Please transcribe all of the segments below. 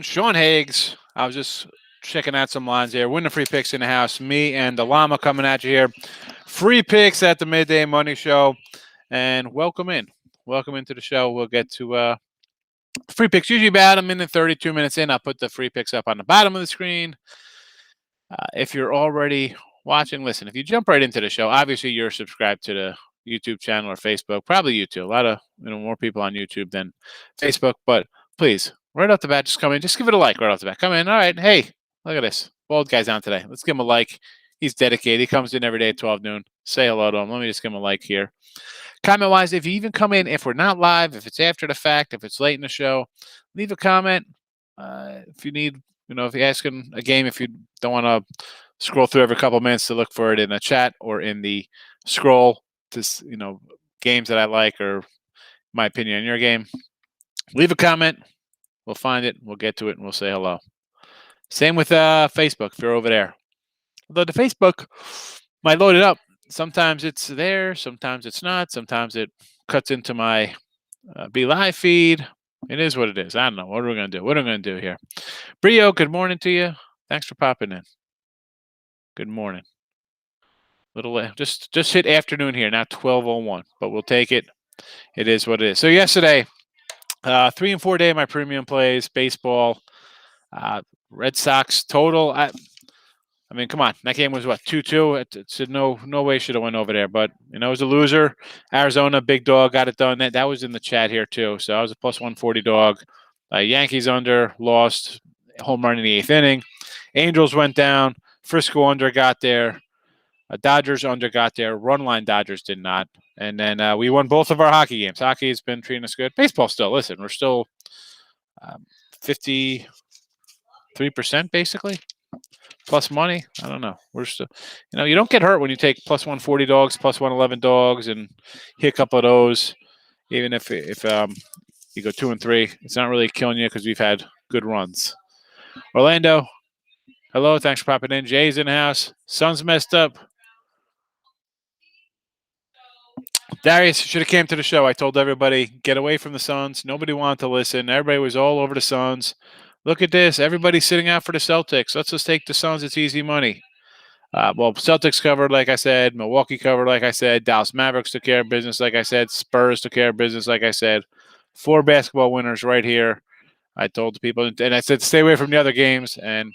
Sean Higgs. I was just checking out some lines here. Winning free picks in the house. Me and the llama coming at you here. Free picks at the Midday Money Show. And welcome in. Welcome into the show. We'll get to free picks. Usually about a minute, 32 minutes in. I'll put the free picks up on the bottom of the screen. If you're already watching, listen, if you jump right into the show, obviously you're subscribed to the YouTube channel or Facebook, probably YouTube. A lot of more people on YouTube than Facebook, but please, right off the bat, just come in, just give it a like right off the bat. Come in, all right, hey, look at this, bald guy's on today. Let's give him a like. He's dedicated. He comes in every day at 12 noon. Say hello to him. Let me just give him a like here. Comment wise, if you even come in, if we're not live, if it's after the fact, if it's late in the show, leave a comment. If you need, if you're asking a game, if you don't want to scroll through every couple of minutes to look for it in a chat or in the scroll to, games that I like or my opinion on your game, leave a comment. We'll find it. We'll get to it and we'll say hello. Same with Facebook if you're over there. Although the Facebook might load it up. Sometimes it's there. Sometimes it's not. Sometimes it cuts into my Be Live feed. It is what it is. I don't know. What are we going to do? What are we going to do here? Brio, good morning to you. Thanks for popping in. Good morning. Little just hit afternoon here, now 12:01, but we'll take it. It is what it is. So yesterday, 3 and 4 day of my premium plays, baseball, Red Sox total. I mean, come on, that game was what 2-2. It's no way should have went over there, but it was a loser. Arizona, big dog, got it done. That was in the chat here too. So I was a plus 140 dog. Yankees under, lost, home run in the 8th inning. Angels went down. Frisco under got there. Dodgers under got there. Run line Dodgers did not. And then we won both of our hockey games. Hockey has been treating us good. Baseball still. Listen, we're still 53% basically. Plus money. I don't know. We're still, you don't get hurt when you take plus 140 dogs, plus 111 dogs, and hit a couple of those. Even if you go 2 and 3, it's not really killing you because we've had good runs. Orlando, hello. Thanks for popping in. Jay's in the house. Sun's messed up. Darius should have came to the show. I told everybody, get away from the Suns. Nobody wanted to listen. Everybody was all over the Suns. Look at this. Everybody's sitting out for the Celtics. Let's just take the Suns. It's easy money. Well, Celtics covered, like I said. Milwaukee covered, like I said. Dallas Mavericks took care of business, like I said. Spurs took care of business, like I said. 4 basketball winners right here. I told the people, and I said, stay away from the other games, and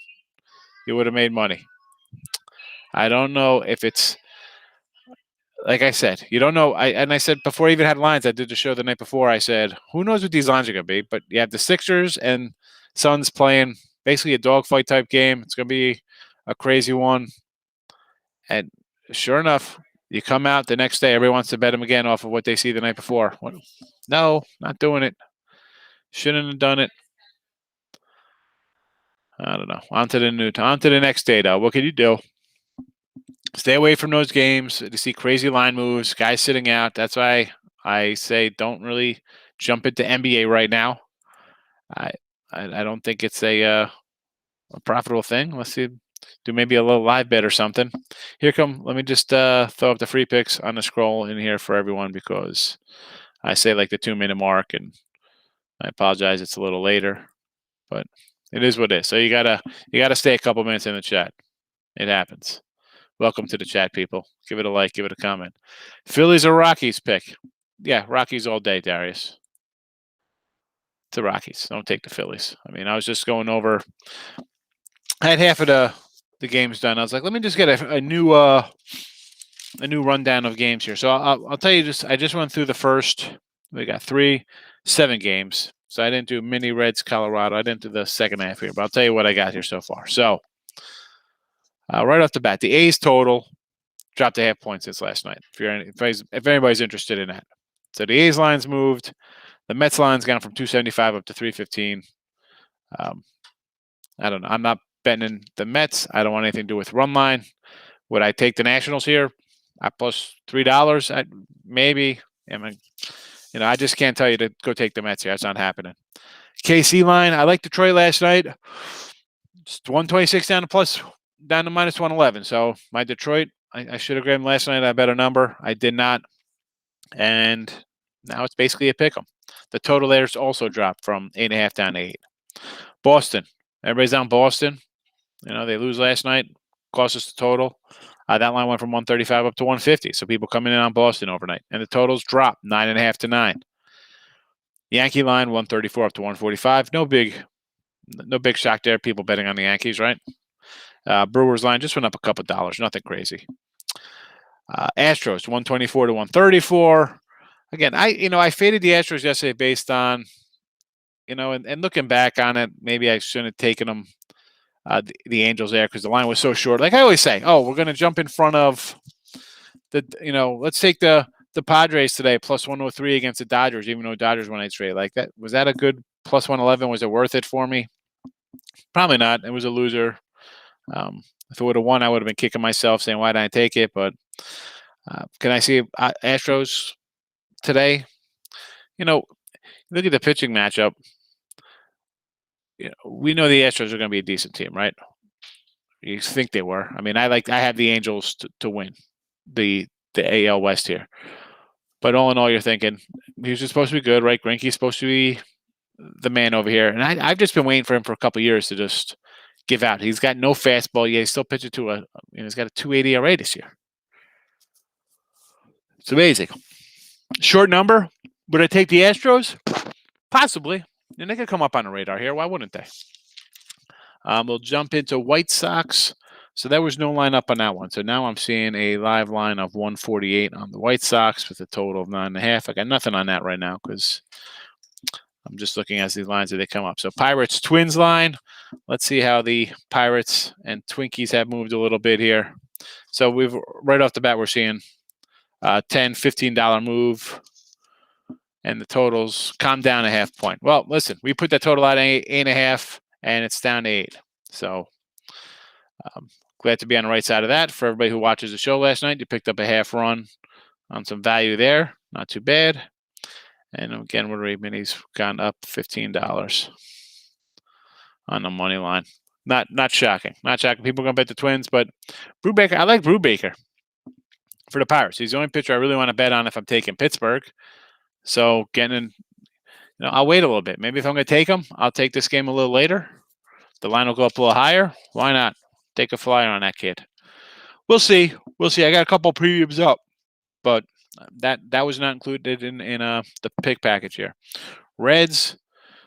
you would have made money. I don't know if it's, like I said, you don't know. I said before I even had lines, I did the show the night before. I said, who knows what these lines are going to be? But you have the Sixers and Suns playing basically a dogfight type game. It's going to be a crazy one. And sure enough, you come out the next day, everyone wants to bet them again off of what they see the night before. What? No, not doing it. Shouldn't have done it. I don't know. On to the next day, though. What can you do? Stay away from those games. You see crazy line moves, guys sitting out. That's why I say don't really jump into NBA right now. I don't think it's a profitable thing. Let's see, do maybe a little live bet or something. Here come. Let me just throw up the free picks on the scroll in here for everyone because I say like the 2-minute mark, and I apologize. It's a little later, but it is what it is. So you gotta stay a couple minutes in the chat. It happens. Welcome to the chat, people. Give it a like, give it a comment. Phillies or Rockies pick? Yeah, Rockies all day, Darius. It's the Rockies. Don't take the Phillies. I mean, I was just going over. I had half of the games done. I was like, let me just get a new rundown of games here. So I'll tell you I just went through the first. We got 7 games. So I didn't do mini Reds, Colorado. I didn't do the second half here, but I'll tell you what I got here so far. So right off the bat, the A's total dropped a half point since last night. If anybody's interested in that, so the A's line's moved. The Mets line's gone from 275 up to 315. I don't know. I'm not betting in the Mets. I don't want anything to do with run line. Would I take the Nationals here at plus $3? Maybe. I mean, I just can't tell you to go take the Mets here. That's not happening. KC line. I like Detroit last night. Just 126 down to minus 111. So my Detroit, I should have grabbed last night. I bet a number. I did not. And now it's basically a pick 'em. The total there's also dropped from 8.5 down to 8. Boston. Everybody's on Boston. They lose last night, cost us the total. That line went from 135 up to 150. So people coming in on Boston overnight. And the totals dropped 9.5 to 9. Yankee line 134 up to 145. No big shock there. People betting on the Yankees, right? Brewers line just went up a couple dollars. Nothing crazy. Astros 124 to 134. Again, I faded the Astros yesterday based on, and looking back on it, maybe I shouldn't have taken them. The Angels there because the line was so short. Like I always say, we're going to jump in front of let's take the Padres today plus 103 against the Dodgers, even though Dodgers won 8 straight. Like that, was that a good plus 111? Was it worth it for me? Probably not. It was a loser. If it would have won, I would have been kicking myself saying, why didn't I take it? But can I see Astros today? Look at the pitching matchup. We know the Astros are going to be a decent team, right? You think they were. I mean, I have the Angels to win the AL West here. But all in all, you're thinking he's just supposed to be good, right? Greinke's supposed to be the man over here. And I've just been waiting for him for a couple of years to just give out. He's got no fastball. Yeah, he's still pitching to he's got a 280 ERA this year. It's amazing. Short number. Would I take the Astros? Possibly. And they could come up on the radar here. Why wouldn't they? We'll jump into White Sox. So there was no line up on that one. So now I'm seeing a live line of 148 on the White Sox with a total of 9.5. I got nothing on that right now because I'm just looking at these lines as they come up. So Pirates Twins line. Let's see how the Pirates and Twinkies have moved a little bit here. So we've right off the bat we're seeing $10, $15 move. And the totals calm down a half point. Well, listen, we put that total out at 8.5, and it's down to 8. So glad to be on the right side of that. For everybody who watches the show last night, you picked up a half run on some value there. Not too bad. And again, minis gone up $15 on the money line. Not shocking. Not shocking. People are going to bet the Twins, but Brubaker, I like Brubaker for the Pirates. He's the only pitcher I really want to bet on if I'm taking Pittsburgh. So getting in, I'll wait a little bit. Maybe if I'm going to take him, I'll take this game a little later. The line will go up a little higher. Why not? Take a flyer on that kid. We'll see. I got a couple previews up, but that was not included in the pick package here. Reds.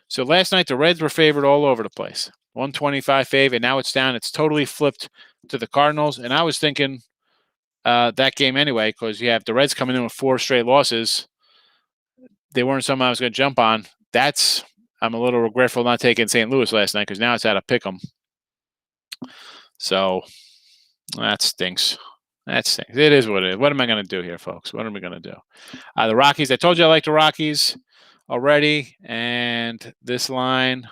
So last night the Reds were favored all over the place. 125 fav, and now it's down. It's totally flipped to the Cardinals. And I was thinking that game anyway because you have the Reds coming in with 4 straight losses. They weren't something I was going to jump on. I'm a little regretful not taking St. Louis last night because now it's out of pick 'em. So that stinks. It is what it is. What am I going to do here, folks? What am I going to do? The Rockies. I told you I like the Rockies already, and this line,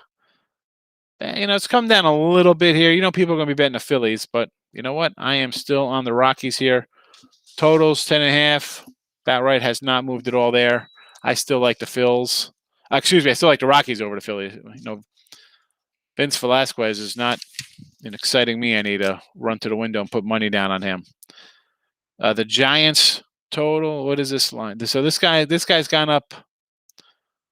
it's come down a little bit here. People are going to be betting the Phillies, but you know what? I am still on the Rockies here. Totals 10.5. About right. Has not moved at all there. I still like the Phils. I still like the Rockies over the Phillies. Vince Velasquez is not exciting me. I need to run to the window and put money down on him. The Giants total. What is this line? So this guy's gone up.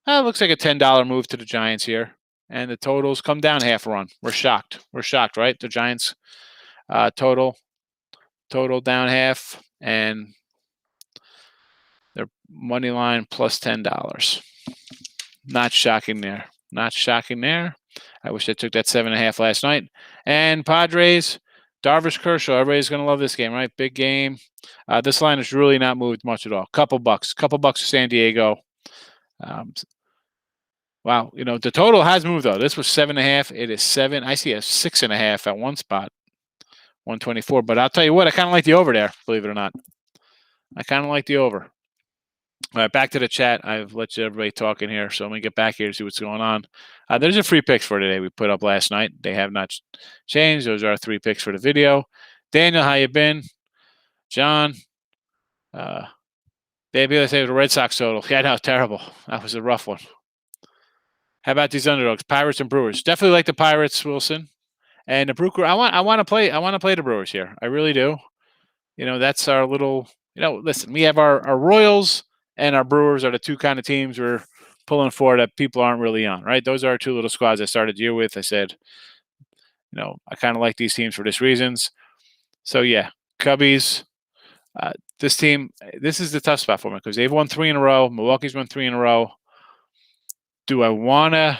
It looks like a $10 move to the Giants here, and the totals come down half a run. We're shocked, right? The Giants total down half, and their money line plus $10. Not shocking there. I wish I took that 7.5 last night. And Padres, Darvish Kershaw. Everybody's going to love this game, right? Big game. This line has really not moved much at all. Couple bucks to San Diego. Wow. The total has moved, though. This was 7.5. It is 7. I see a 6.5 at one spot. 124. But I'll tell you what, I kind of like the over there, believe it or not. I kind of like the over. All right, back to the chat. I've let everybody talk in here, so I'm going to get back here to see what's going on. There's a free picks for today we put up last night. They have not changed. Those are our 3 picks for the video. Daniel, how you been? John. Maybe let's say the Red Sox total. Yeah, no, terrible. That was a rough one. How about these underdogs? Pirates and Brewers. Definitely like the Pirates, Wilson. And the Brewers. I want to play the Brewers here. I really do. That's our little. Listen, we have our Royals and our Brewers are the 2 kind of teams we're pulling for that people aren't really on, right? Those are our two little squads I started the year with. I said, I kind of like these teams for this reasons. So yeah, Cubbies. This team, this is the tough spot for me because they've won 3 in a row. Milwaukee's won 3 in a row. Do I want to?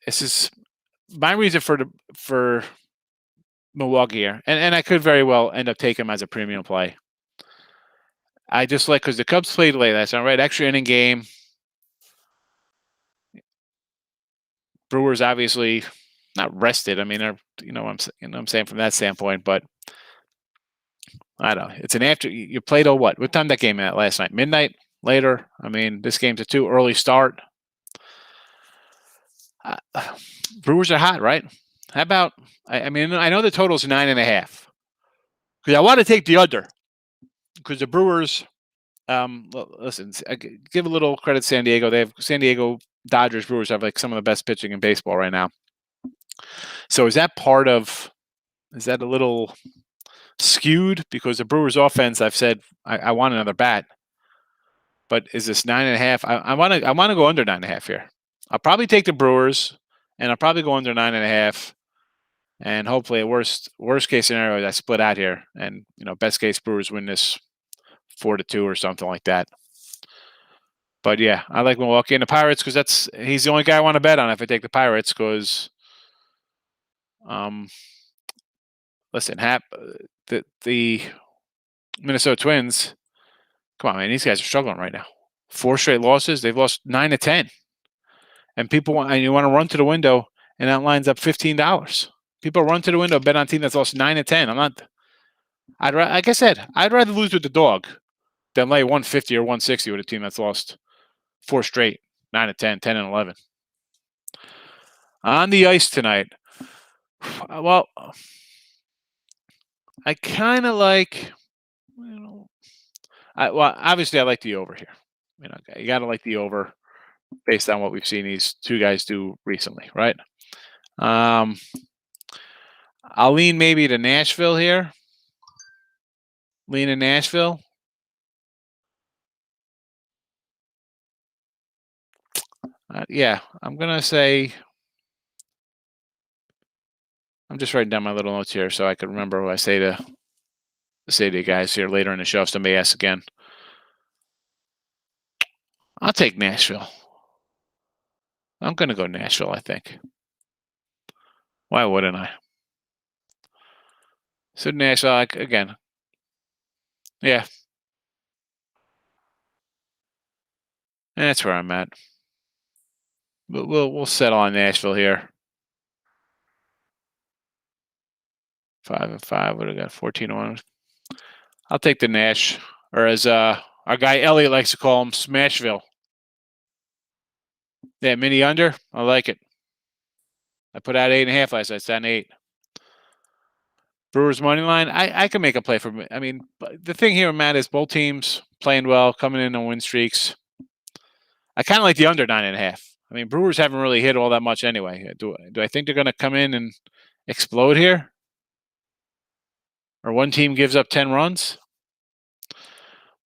This is my reason for Milwaukee here, and I could very well end up taking them as a premium play. I just like because the Cubs played late last night, right? Extra inning game. Brewers obviously not rested. I mean, they're I'm saying from that standpoint, but I don't know. It's an after you played what? What time that game at last night? Midnight? Later? I mean, this game's a too early start. Brewers are hot, right? How about? I mean, I know the total's 9.5 because I want to take the under because the Brewers. Listen, I give a little credit to San Diego. They have San Diego Dodgers Brewers have like some of the best pitching in baseball right now. So is that a little skewed because the Brewers offense? I've said I want another bat, but is this 9.5? I want to go under 9.5 here. I'll probably take the Brewers, and I'll probably go under 9.5. And hopefully, a worst case scenario, I split out here, and best case Brewers win this 4-2 or something like that. But yeah, I like Milwaukee and the Pirates because he's the only guy I want to bet on if I take the Pirates because, listen, the Minnesota Twins, come on, man, these guys are struggling right now. 4 straight losses. They've lost 9 of 10, and you want to run to the window, and that lines up $15. People run to the window, bet on a team that's lost 9 of 10. Like I said, I'd rather lose with the dog than lay 150 or 160 with a team that's lost 4 straight, 9 of 10, 10 and 11. On the ice tonight, well, I kind of like, obviously I like the over here. You got to like the over based on what we've seen these two guys do recently, right? I'll lean maybe to Nashville here. Lean in Nashville. Yeah, I'm going to say, I'm just writing down my little notes here so I can remember what I say to you guys here later in the show if somebody asks again. I'll take Nashville. I'm going to go Nashville, I think. Why wouldn't I? So Nashville, again. Yeah. That's where I'm at. But we'll settle on Nashville here. 5-5. What do we got? 14-1. I'll take the Nash, or as our guy Elliot likes to call him, Smashville. Yeah, mini under. I like it. I put out 8.5 last night. It's down 8. Brewers money line. I can make a play for. I mean, the thing here, Matt, is both teams playing well, coming in on win streaks. I kind of like the under 9.5. I mean, Brewers haven't really hit all that much anyway. Do I think they're going to come in and explode here? Or one team gives up 10 runs?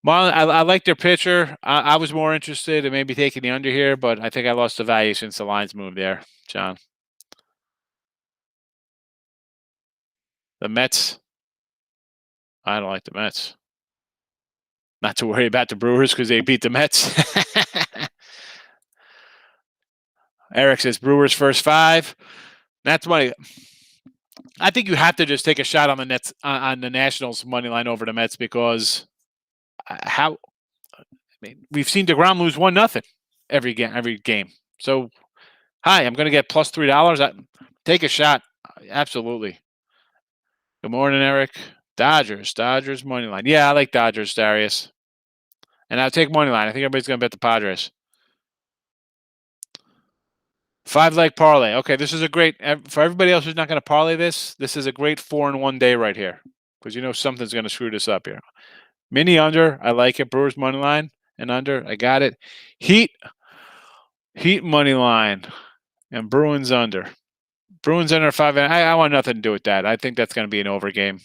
Marlon, I like their pitcher. I was more interested in maybe taking the under here, but I think I lost the value since the lines moved there, John. The Mets. I don't like the Mets. Not to worry about the Brewers because they beat the Mets. Eric says Brewers first 5. That's money. I think you have to just take a shot on the Nets on the Nationals money line over the Mets because we've seen DeGrom lose 1-0 every game. So, I'm going to get plus $3. Take a shot. Absolutely. Good morning, Eric. Dodgers money line. Yeah, I like Dodgers, Darius. And I'll take money line. I think everybody's going to bet the Padres. 5-leg parlay. Okay, this is a great for everybody else who's not going to parlay this. This is a great 4-in-1 day right here because something's going to screw this up here. Mini under. I like it. Brewers money line and under. I got it. Heat money line and Bruins under. Bruins under 5. I want nothing to do with that. I think that's going to be an over game.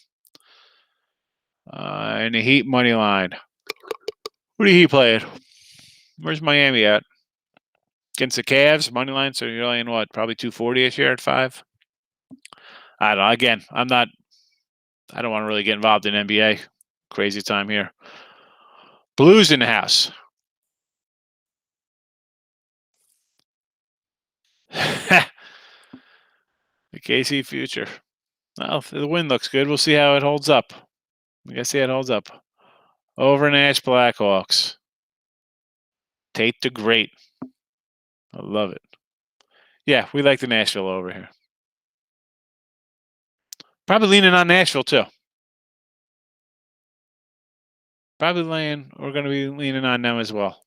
And the Heat money line. Who do you play it? Where's Miami at? Against the Cavs, money line. So you're laying what? Probably 240-ish here at 5. I don't know. Again, I don't want to really get involved in NBA. Crazy time here. Blues in the house. The KC future. Well, the win looks good. We'll see how it holds up. We gotta see how it holds up. Over Nash Blackhawks. Tate the Great. I love it. Yeah, we like the Nashville over here. Probably leaning on Nashville too. We're going to be leaning on them as well.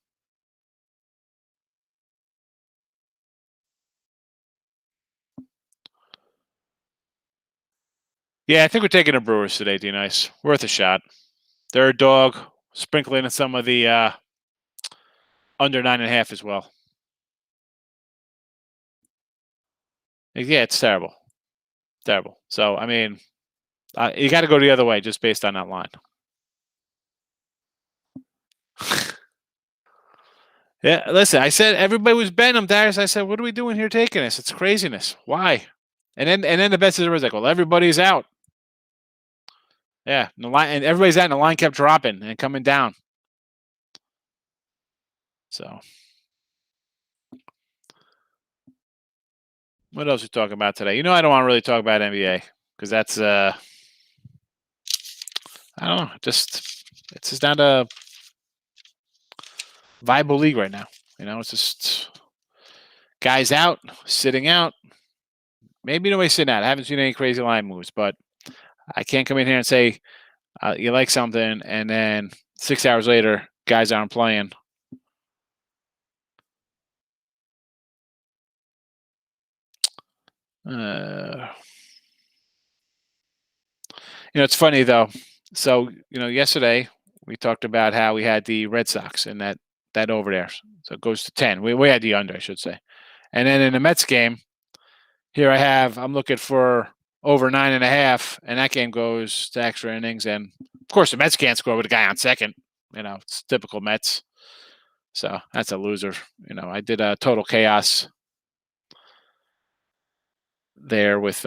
Yeah, I think we're taking the Brewers today, D-Nice. Worth a shot. They're a dog, sprinkling in some of the under 9.5 as well. Yeah, it's terrible. Terrible. So, I mean, you got to go the other way just based on that line. Yeah, listen, I said everybody was betting them, Darius. I said, what are we doing here taking this? It's craziness. Why? And then the best was like, well, everybody's out. Yeah, the line, and everybody's out, and the line kept dropping and coming down. So, what else are we talking about today? I don't want to really talk about NBA because that's I don't know, it's just not a viable league right now. It's just guys out, sitting out. Maybe nobody's sitting out. I haven't seen any crazy line moves, but I can't come in here and say you like something, and then 6 hours later, guys aren't playing. It's funny though. So yesterday we talked about how we had the Red Sox and that over there, so it goes to 10. We had the under, I should say, and then in the Mets game, here I'm looking for over 9.5, and that game goes to extra innings, and of course the Mets can't score with a guy on second. It's typical Mets. So that's a loser. I did a total chaos there with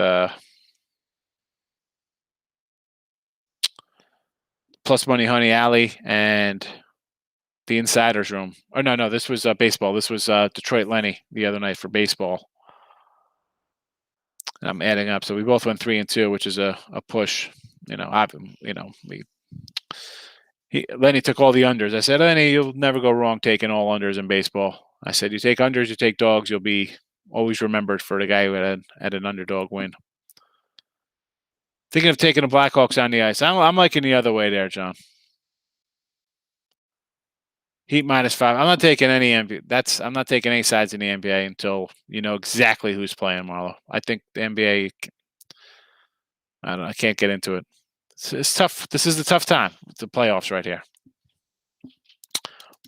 Plus Money Honey Alley and the Insider's Room. Oh, no, this was baseball. This was Detroit Lenny the other night for baseball. And I'm adding up. So we both went 3-2, which is a push. Lenny took all the unders. I said, Lenny, you'll never go wrong taking all unders in baseball. I said, you take unders, you take dogs, you'll be always remembered for the guy who had an underdog win. Thinking of taking the Blackhawks on the ice. I'm liking the other way there, John. Heat -5. I'm not taking any NBA. I'm not taking any sides in the NBA until you know exactly who's playing, Marlo. I think the NBA. I don't know. I can't get into it. It's tough. This is the tough time. The playoffs right here.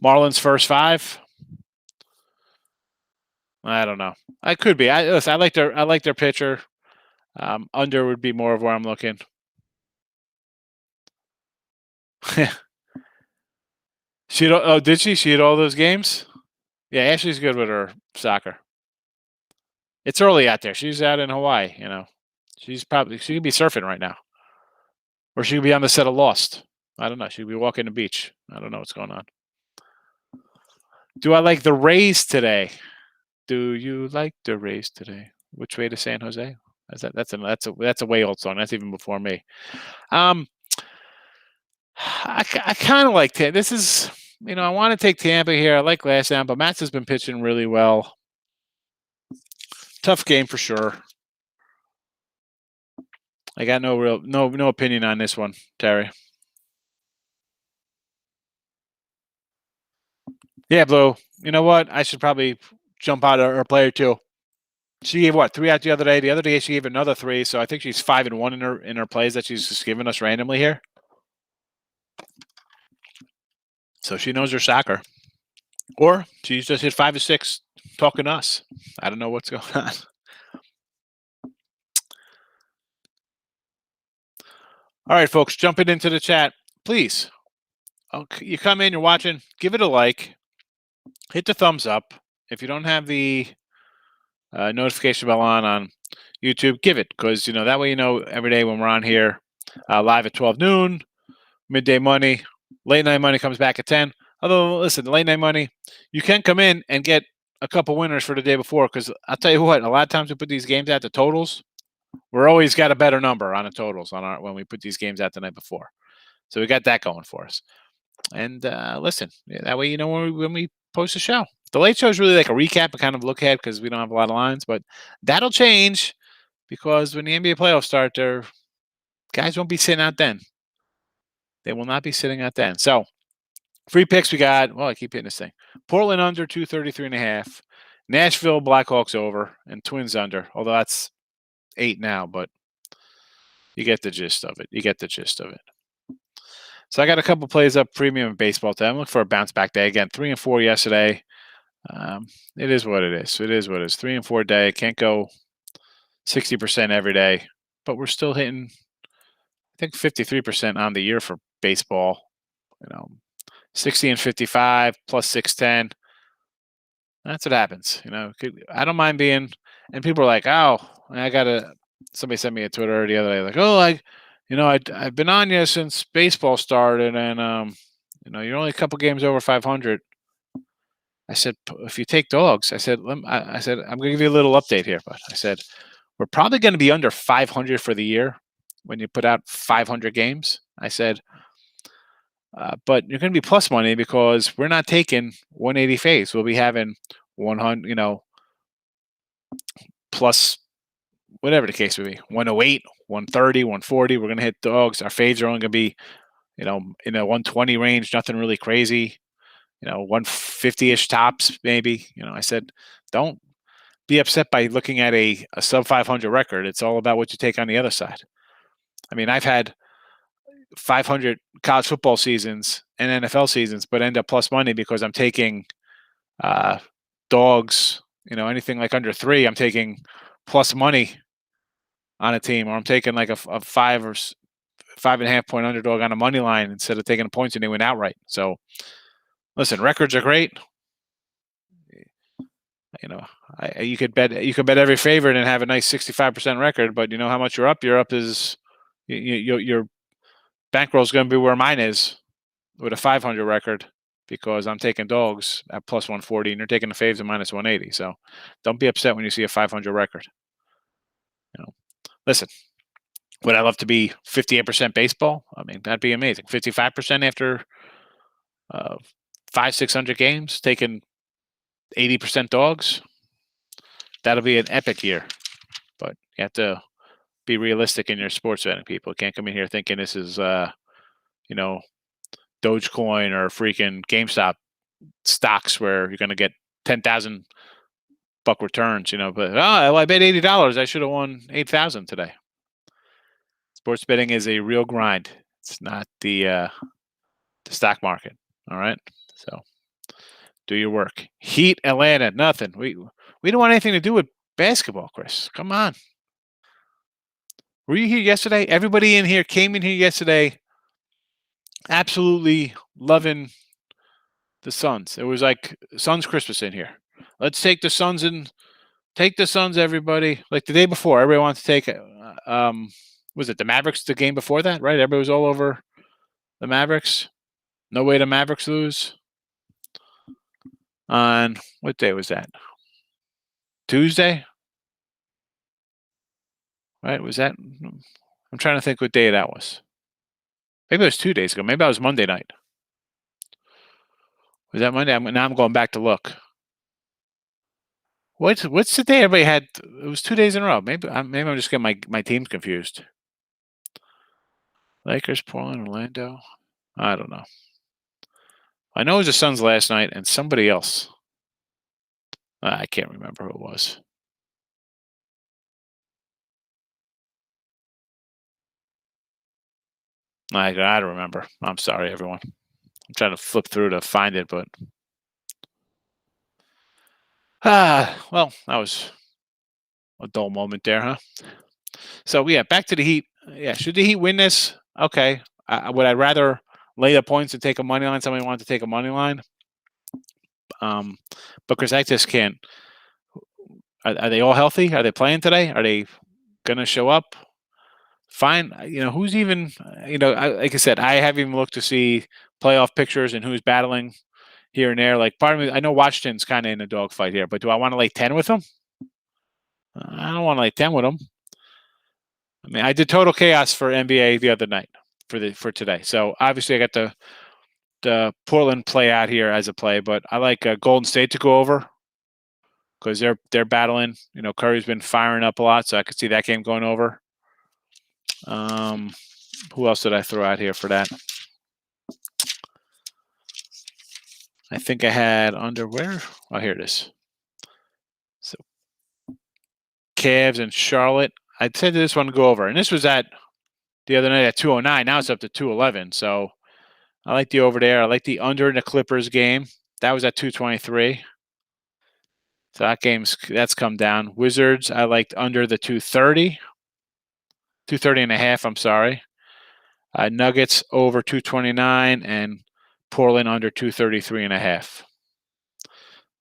Marlins first 5. I don't know. I could be. I like their pitcher. Under would be more of where I'm looking. Did she? She had all those games? Yeah, Ashley's good with her soccer. It's early out there. She's out in Hawaii, she could be surfing right now. Or she could be on the set of Lost. I don't know. She could be walking the beach. I don't know what's going on. Do I like the Rays today? Do you like the Rays today? Which way to San Jose? That's a way old song. That's even before me. I kind of like Tampa. This is, I want to take Tampa here. I like last time, but Mats has been pitching really well. Tough game for sure. I got no opinion on this one, Terry. Yeah, Blue. You know what? I should probably jump out of her player too. She gave 3 out the other day. The other day she gave another 3, so I think she's 5-1 in her plays that she's just giving us randomly here. So she knows her soccer, or she's just hit 5 or 6 talking to us. I don't know what's going on. All right, folks, jumping into the chat, please. You come in, you're watching, give it a like. hit the thumbs up. If you don't have the notification bell on YouTube, give it, because that way every day when we're on here live at 12 noon, midday money, late night money comes back at 10. Although, listen, late night money, you can come in and get a couple winners for the day before, because I'll tell you what, a lot of times we put these games out, the totals, we're always got a better number on the totals when we put these games out the night before. So we got that going for us. And listen, that way when we post a show. The late show is really like a recap and kind of look ahead, because we don't have a lot of lines, but that'll change, because when the NBA playoffs start, guys won't be sitting out then. They will not be sitting out then. So free picks we got. Well, I keep hitting this thing. Portland under 233.5. Nashville Blackhawks over, and Twins under. Although that's 8 now, but you get the gist of it. So I got a couple plays up premium baseball today. I'm looking for a bounce back day again. 3 and 4 yesterday. It is what it is. 3 and 4 day. Can't go 60% every day, but we're still hitting, I think, 53% on the year for baseball. 60 and 55 plus 610. That's what happens. I don't mind being, and people are like, oh, somebody sent me a Twitter the other day, like, oh, I've been on you since baseball started, and you're only a couple games over 500. I said, if you take dogs, I said, I'm going to give you a little update here, but I said, we're probably going to be under 500 for the year when you put out 500 games. I said, but you're going to be plus money, because we're not taking 180 faves. We'll be having 100, plus whatever the case would be, 108, 130, 140. We're going to hit dogs. Our faves are only going to be, in a 120 range, nothing really crazy. 150-ish tops, maybe. I said, don't be upset by looking at a sub 500 record. It's all about what you take on the other side. I mean, I've had 500 college football seasons and NFL seasons, but end up plus money because I'm taking dogs. Anything like under 3, I'm taking plus money on a team, or I'm taking like a 5 or 5.5 point underdog on a money line instead of taking the points and they win outright. So, listen, records are great. You could bet every favorite and have a nice 65% record, but how much you're up? Your up is your bankroll is going to be where mine is with a 500 record, because I'm taking dogs at plus 140 and you're taking the faves at minus 180. So don't be upset when you see a 500 record. Listen, would I love to be 58% baseball? I mean, that'd be amazing. 55% after 500-600 games, taking 80% dogs. That'll be an epic year. But you have to be realistic in your sports betting, people. You can't come in here thinking this is, Dogecoin or freaking GameStop stocks where you're going to get 10,000 buck returns, but I bet $80. I should have won 8,000 today. Sports betting is a real grind. It's not the stock market. All right. So do your work. Heat Atlanta, nothing. We don't want anything to do with basketball, Chris. Come on. Were you here yesterday? Everybody in here came in here yesterday absolutely loving the Suns. It was like Suns Christmas in here. Let's take the Suns and take the Suns, everybody. Like the day before, everybody wants to take was it the Mavericks the game before that, right? Everybody was all over the Mavericks. No way the Mavericks lose. On what day was that? Tuesday? Right? Was that? I'm trying to think what day that was. Maybe it was 2 days ago. Maybe that was Monday night. Was that Monday? Now I'm going back to look. What's the day everybody had? It was 2 days in a row. Maybe I'm just getting my teams confused. Lakers, Portland, Orlando. I don't know. I know it was the Suns last night and somebody else. I can't remember who it was. I don't remember. I'm sorry, everyone. I'm trying to flip through to find it, but well, that was a dull moment there, huh? So yeah, back to the Heat. Yeah, should the Heat win this? Okay. Would I rather lay the points and take a money line? Somebody wanted to take a money line. because I just can't. Are they all healthy? Are they playing today? Are they gonna show up? Fine. Who's even? Like I said, I haven't even looked to see playoff pictures and who's battling here and there. Like part of me, I know Washington's kind of in a dogfight here, but do I want to lay 10 with them? I don't want to lay 10 with them. I mean, I did total chaos for NBA the other night for today. So obviously, I got the Portland play out here as a play, but I like Golden State to go over because they're battling. Curry's been firing up a lot, so I could see that game going over. Who else did I throw out here for that? I think I had under where? Oh, here it is. So Cavs and Charlotte. I'd say this one go over, and this was at the other night at 209. Now it's up to 211. So I like the over there. I like the under in the Clippers game. That was at 223. So that's come down. Wizards, I liked under the 230. 230 and a half, I'm sorry. Nuggets over 229 and Portland under 233 and a half.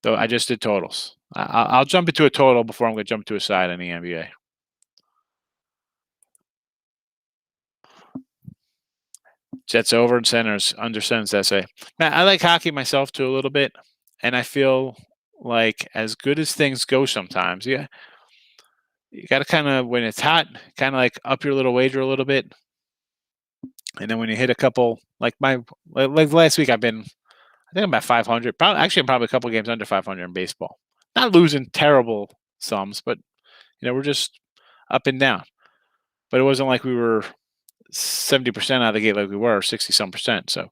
Though I just did totals. I'll jump into a total before I'm going to jump to a side in the NBA. Jets over and centers under centers essay. Now, I like hockey myself too a little bit, and I feel like as good as things go sometimes, yeah, you got to kind of when it's hot, kind of like up your little wager a little bit, and then when you hit a couple, like last week, I think I'm about 500. I'm probably a couple games under 500 in baseball. Not losing terrible sums, but we're just up and down. But it wasn't like we were 70% out of the gate like we were, 60-some percent. So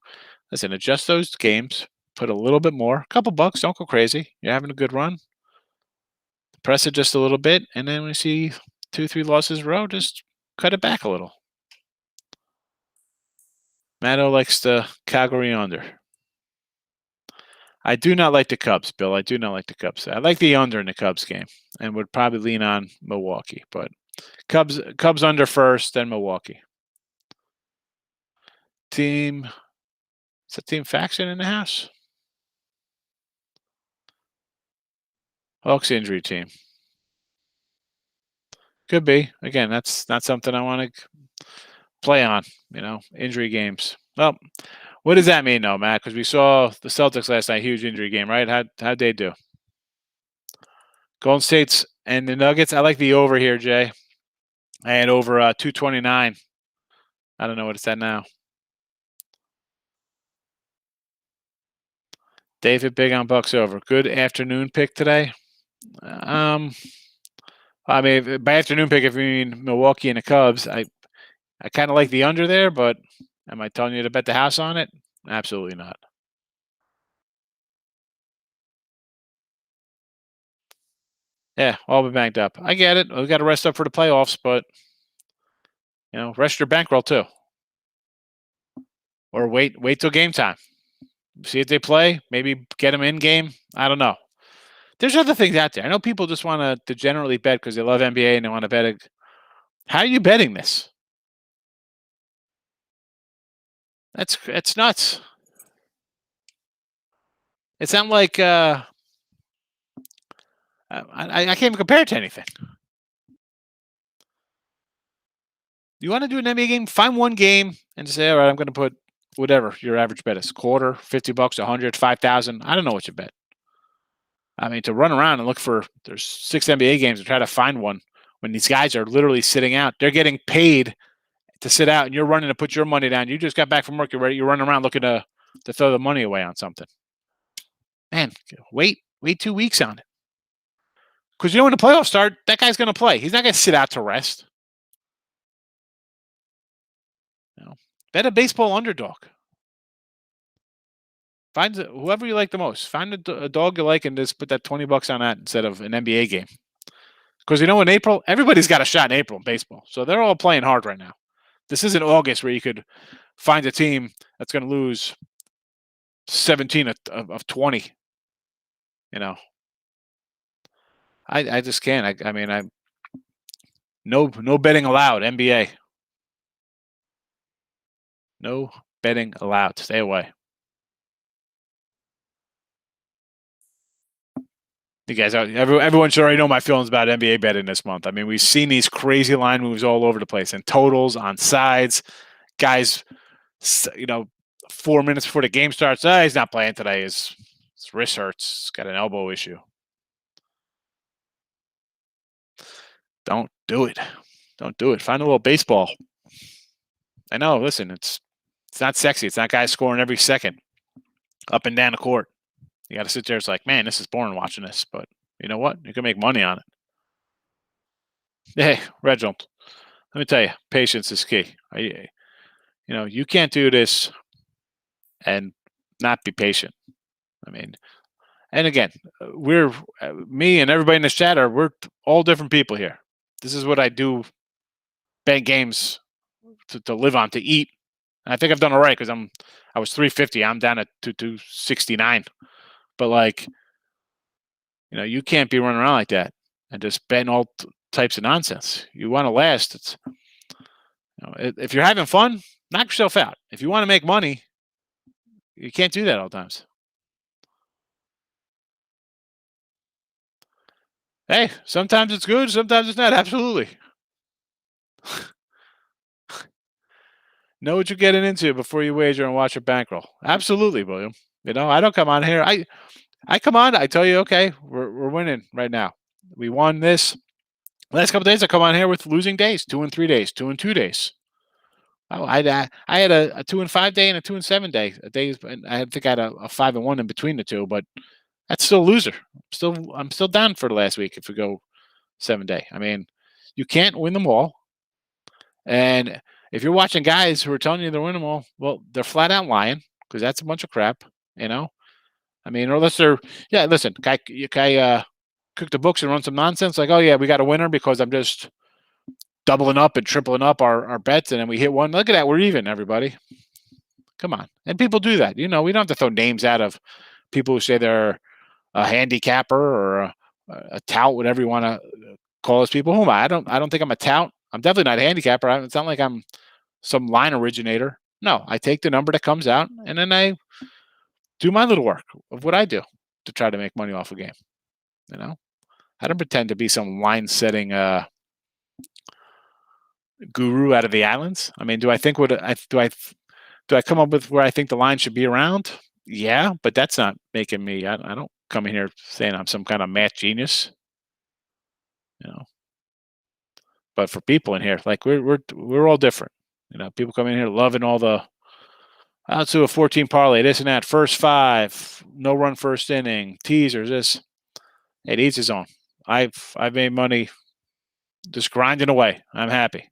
listen, adjust those games, put a little bit more, a couple bucks, don't go crazy. You're having a good run. Press it just a little bit, and then when you see 2-3 losses in a row, just cut it back a little. Matto likes the Calgary under. I do not like the Cubs, Bill. I do not like the Cubs. I like the under in the Cubs game and would probably lean on Milwaukee, but Cubs under first, then Milwaukee. Is that Team Faction in the house? Hawks injury team. Could be. Again, that's not something I want to play on, injury games. Well, what does that mean, though, Matt? Because we saw the Celtics last night, huge injury game, right? How'd they do? Golden State's and the Nuggets. I like the over here, Jay. I had over 229. I don't know what it's at now. David, big on Bucks over. Good afternoon pick today. I mean, by afternoon pick, if you mean Milwaukee and the Cubs, I kind of like the under there, but am I telling you to bet the house on it? Absolutely not. Yeah, all been banked up. I get it. We got to rest up for the playoffs, but rest your bankroll too, or wait till game time. See if they play. Maybe get them in game. I don't know. There's other things out there. I know people just want to generally bet because they love NBA and they want to bet it. How are you betting this? It's nuts. It's not like I can't even compare it to anything. You want to do an NBA game? Find one game and say, all right, I'm going to put whatever your average bet is, quarter, $50, 100, 5,000. I don't know what you bet. I mean, to run around and look for there's 6 NBA games and try to find one when these guys are literally sitting out. They're getting paid to sit out, and you're running to put your money down. You just got back from work. You're running around looking to throw the money away on something. Man, wait 2 weeks on it. Because when the playoffs start, that guy's going to play. He's not going to sit out to rest. Bet a baseball underdog. Find whoever you like the most. Find a dog you like and just put that $20 on that instead of an NBA game. Because in April, everybody's got a shot in April in baseball. So they're all playing hard right now. This isn't August where you could find a team that's going to lose 17 of 20. I just can't. I mean, no betting allowed. NBA. No betting allowed. Stay away. You guys, everyone should already know my feelings about NBA betting this month. I mean, we've seen these crazy line moves all over the place, and totals on sides. Guys, 4 minutes before the game starts, he's not playing today. His wrist hurts. He's got an elbow issue. Don't do it. Don't do it. Find a little baseball. I know. Listen, it's not sexy. It's not guys scoring every second up and down the court. You got to sit there. It's like, man, this is boring watching this. But you know what? You can make money on it. Hey, Reginald, let me tell you, patience is key. You can't do this and not be patient. I mean, and again, we're me and everybody in the chat we're all different people here. This is what I do. Bet games to live on, to eat. And I think I've done all right because I was 350. I'm down at 269. But like, you can't be running around like that and just betting all types of nonsense. You want to last. It's if you're having fun, knock yourself out. If you want to make money, you can't do that all the times. Hey, sometimes it's good, sometimes it's not. Absolutely. Know what you're getting into before you wager and watch a bankroll. Absolutely, William. I don't come on here. I come on. I tell you, okay, we're winning right now. We won this last couple of days. I come on here with losing days, 2 and 3 days, 2 and 2 days. Oh, I had a 2 and 5 day and a 2 and 7 day. I think I had a 5 and 1 in between the two, but that's still a loser. I'm still down for the last week if we go 7 day. I mean, you can't win them all. And if you're watching guys who are telling you they're winning them all, well, they're flat out lying because that's a bunch of crap. I mean, unless they're listen, guy cook the books and run some nonsense like, oh yeah, we got a winner because I'm just doubling up and tripling up our bets, and then we hit one. Look at that, we're even, everybody. Come on. And people do that. We don't have to throw names out of people who say they're a handicapper or a tout, whatever you want to call those people. Who am I? I don't think I'm a tout. I'm definitely not a handicapper. It's not like I'm some line originator. No, I take the number that comes out, and then I do my little work of what I do to try to make money off a game. I don't pretend to be some line setting guru out of the islands. I mean, do I think do I come up with where I think the line should be around? Yeah, but that's not making me. I don't come in here saying I'm some kind of math genius. But for people in here, like we're all different. People come in here loving all the. Let's do a 14 parlay, this and that. First 5, no run first inning, teasers. This, it eats his own. I've made money just grinding away. I'm happy.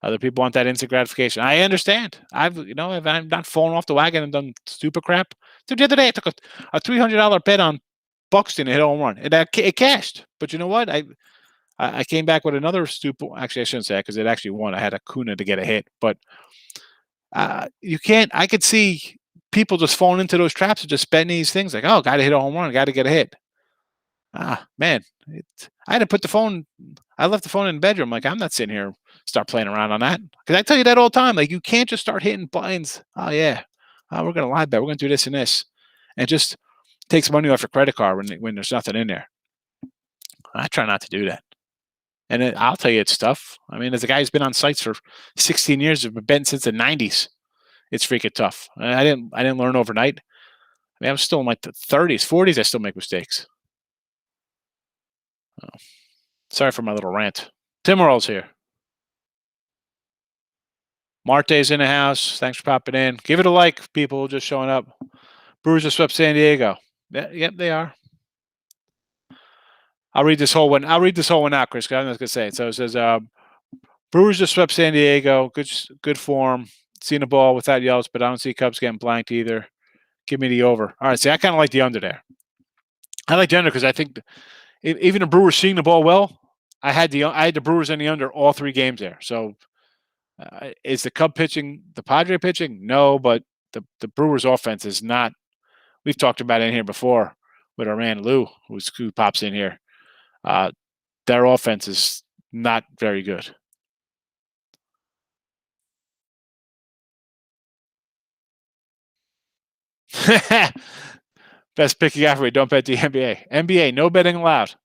Other people want that instant gratification. I understand. I've not fallen off the wagon and done stupid crap. So the other day I took a $300 bet on Buxton to hit a home run. It cashed. But you know what? I came back with another stupid. Actually, I shouldn't say that because it actually won. I had Acuna to get a hit, but you can't. I could see people just falling into those traps of just betting these things like, oh, got to hit a home run, got to get a hit. Man, I had to put the phone. I left the phone in the bedroom. Like, I'm not sitting here start playing around on that because I tell you that all the time. Like, you can't just start hitting blinds. Oh yeah, we're gonna lie bet. We're gonna do this and this, and just takes money off your credit card when there's nothing in there. I try not to do that. And I'll tell you, it's tough. I mean, as a guy who's been on sites for 16 years, I've been betting since the 90s. It's freaking tough. I didn't learn overnight. I mean, I'm still in my 30s, 40s. I still make mistakes. Oh. Sorry for my little rant. Tim Earl's here. Marte's in the house. Thanks for popping in. Give it a like, people just showing up. Brewers just swept San Diego. Yep, they are. I'll read this whole one. I'll read this whole one out, Chris. I'm not going to say it. So it says, Brewers just swept San Diego. Good form. Seen the ball without yells, but I don't see Cubs getting blanked either. Give me the over. All right, see, I kind of like the under there. I like the under because I think even the Brewers seeing the ball well, I had the Brewers in the under all 3 games there. So is the Cub pitching the Padre pitching? No, but the Brewers offense is not. We've talked about it in here before with our man Lou, who pops in here. Their offense is not very good. Best pick you got for me. Don't bet the NBA. NBA, no betting allowed.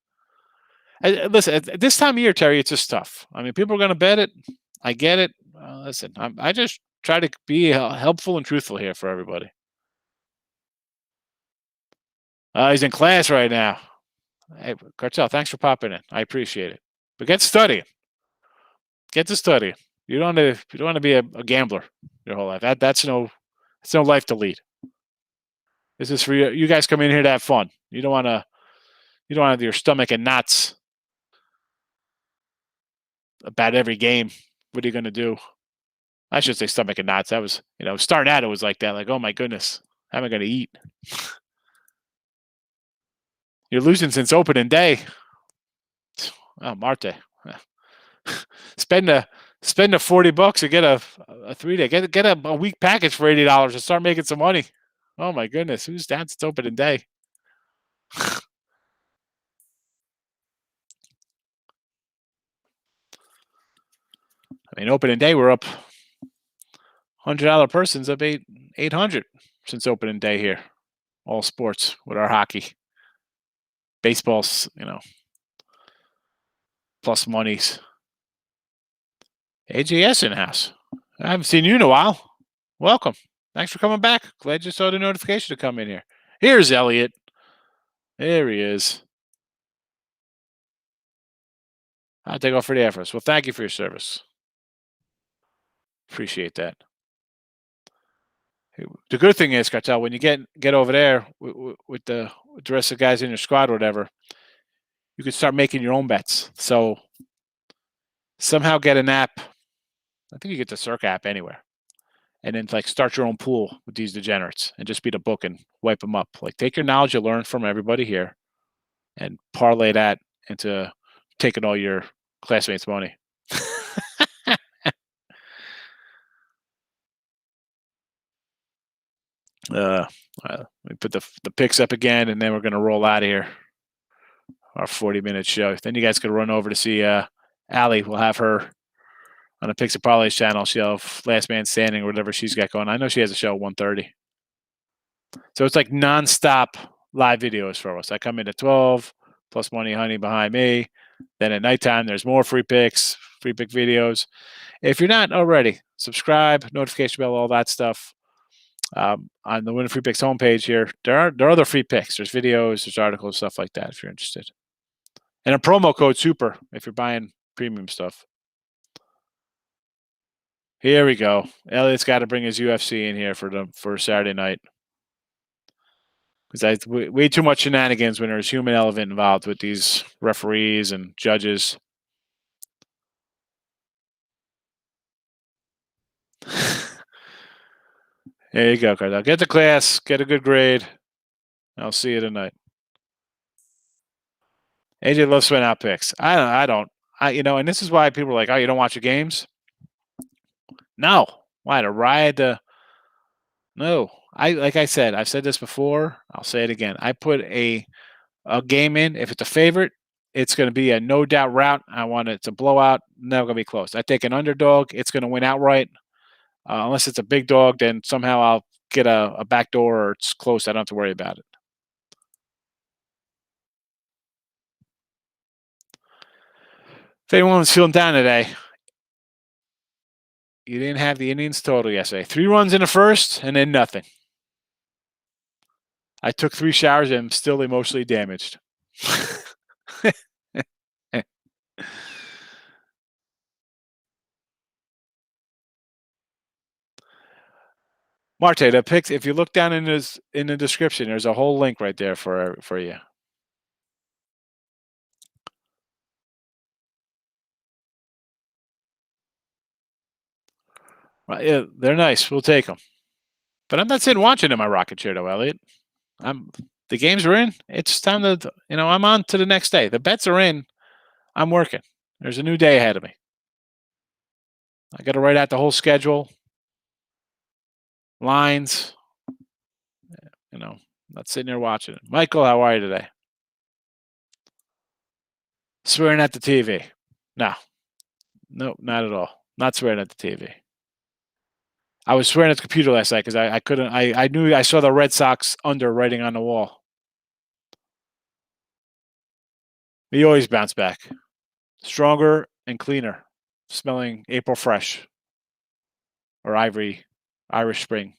Listen, at this time of year, Terry, it's just tough. I mean, people are going to bet it. I get it. Listen, I just try to be helpful and truthful here for everybody. He's in class right now. Hey, Cartel, thanks for popping in. I appreciate it. But get studying. Get to studying. You don't want to be a gambler your whole life. It's no life to lead. This is for you. You guys come in here to have fun. You don't want to have your stomach in knots about every game. What are you going to do? I should say stomach in knots. That was, starting out, it was like that. Like, oh my goodness, how am I going to eat? You're losing since opening day. Oh, Marte. Spend the $40 and get a 3-day. Get a week package for $80 and start making some money. Oh my goodness, who's down since opening day? I mean, opening day we're up $100 person's up 800 since opening day here. All sports with our hockey, baseball's, plus monies. AJS in house. I haven't seen you in a while. Welcome. Thanks for coming back. Glad you saw the notification to come in here. Here's Elliot. There he is. I'll take off for the efforts. Well, thank you for your service. Appreciate that. The good thing is, Cartel, when you get over there with the rest of the guys in your squad or whatever, you can start making your own bets. So somehow get an app. I think you get the Circ app anywhere. And then start your own pool with these degenerates and just beat a book and wipe them up. Take your knowledge you learned from everybody here and parlay that into taking all your classmates' money. Let me put the picks up again, and then we're going to roll out of here. Our 40-minute show. Then you guys could run over to see Allie. We'll have her on the Picks and Parlays channel. She'll have Last Man Standing or whatever she's got going. I know she has a show at 1:30. So it's like nonstop live videos for us. I come in at 12, plus Money Honey behind me. Then at nighttime, there's more free pick videos. If you're not already, subscribe, notification bell, all that stuff. On the Winning Free Picks homepage here, there are other free picks. There's videos, there's articles, stuff like that if you're interested. And a promo code SUPER if you're buying premium stuff. Here we go. Elliot's got to bring his UFC in here for Saturday night. Because way too much shenanigans when there's human element involved with these referees and judges. There you go, Cardell. Get to class, get a good grade. I'll see you tonight. AJ loves spin out picks. I don't. And this is why people are like, oh, you don't watch the games? No. Why? To ride the. No. Like I said, I've said this before. I'll say it again. I put a game in. If it's a favorite, it's going to be a no doubt route. I want it to blow out. Never going to be close. I take an underdog. It's going to win outright. Unless it's a big dog, then somehow I'll get a back door or it's close. I don't have to worry about it. If anyone was feeling down today, you didn't have the Indians total yesterday. 3 runs in the first and then nothing. I took 3 showers and I'm still emotionally damaged. Marte, the picks, if you look down in the description, there's a whole link right there for you. Yeah, they're nice. We'll take them. But I'm not sitting watching in my rocket chair, though, Elliot. The games are in. It's time to, I'm on to the next day. The bets are in. I'm working. There's a new day ahead of me. I got to write out the whole schedule, lines. Not sitting there watching it. Michael, how are you today? Swearing at the TV. No, not at all. Not swearing at the TV. I was swearing at the computer last night because I couldn't. I knew I saw the Red Sox under writing on the wall. We always bounce back. Stronger and cleaner. Smelling April fresh. Or Irish Spring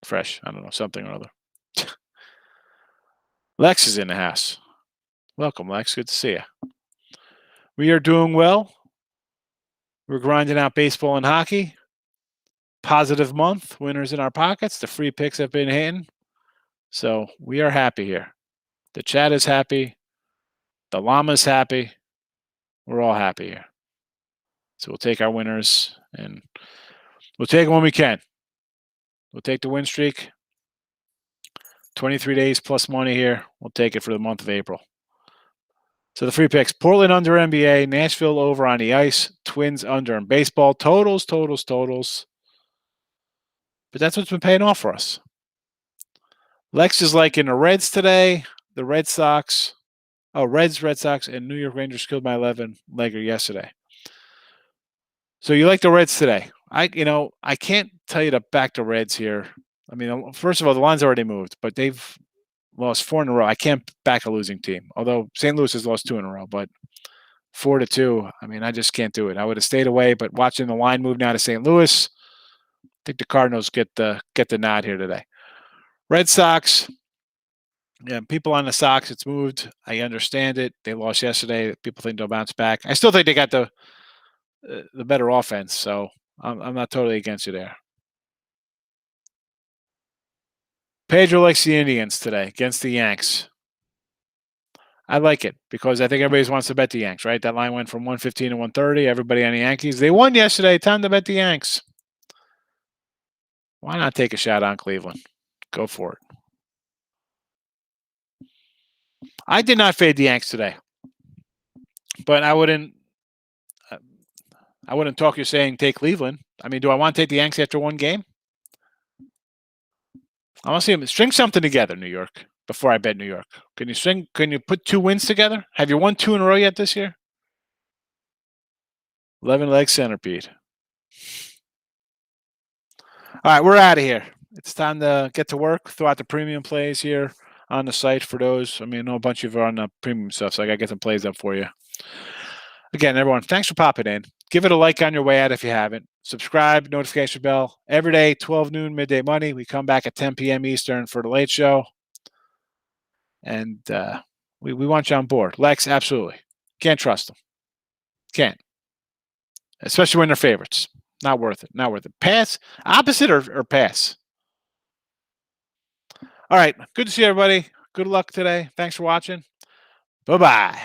fresh. I don't know, something or other. Lex is in the house. Welcome, Lex. Good to see you. We are doing well. We're grinding out baseball and hockey. Positive month. Winners in our pockets. The free picks have been hitting. So we are happy here. The chat is happy. The llama's happy. We're all happy here. So we'll take our winners and we'll take them when we can. We'll take the win streak. 23 days plus money here. We'll take it for the month of April. So the free picks: Portland under NBA, Nashville over on the ice, Twins under in baseball. Totals. But that's what's been paying off for us. Lex is liking the Reds today, the Red Sox. Oh, Red Sox, and New York Rangers killed my 11-legger yesterday. So you like the Reds today. I can't tell you to back the Reds here. I mean, first of all, the line's already moved, but they've lost 4 in a row. I can't back a losing team, although St. Louis has lost 2 in a row, but 4-2, I mean, I just can't do it. I would have stayed away, but watching the line move now to St. Louis, I think the Cardinals get the nod here today. Red Sox, yeah, people on the Sox, it's moved. I understand it. They lost yesterday. People think they'll bounce back. I still think they got the better offense, so I'm not totally against you there. Pedro likes the Indians today against the Yanks. I like it because I think everybody wants to bet the Yanks, right? That line went from 115 to 130. Everybody on the Yankees. They won yesterday. Time to bet the Yanks. Why not take a shot on Cleveland? Go for it. I did not fade the Yanks today, but I wouldn't talk you saying take Cleveland. I mean, do I want to take the Yanks after one game? I want to see them string something together, New York, before I bet New York. Can you put 2 wins together? Have you won 2 in a row yet this year? 11-leg centipede. All right, we're out of here. It's time to get to work. Throw out the premium plays here on the site for those. I mean, I know a bunch of you are on the premium stuff, so I got to get some plays up for you. Again, everyone, thanks for popping in. Give it a like on your way out if you haven't. Subscribe, notification bell. Every day, 12 noon, midday money. We come back at 10 p.m. Eastern for the late show. And we want you on board. Lex, absolutely. Can't trust them. Can't. Especially when they're favorites. Not worth it. Not worth it. Pass? Opposite or pass? All right. Good to see everybody. Good luck today. Thanks for watching. Bye-bye.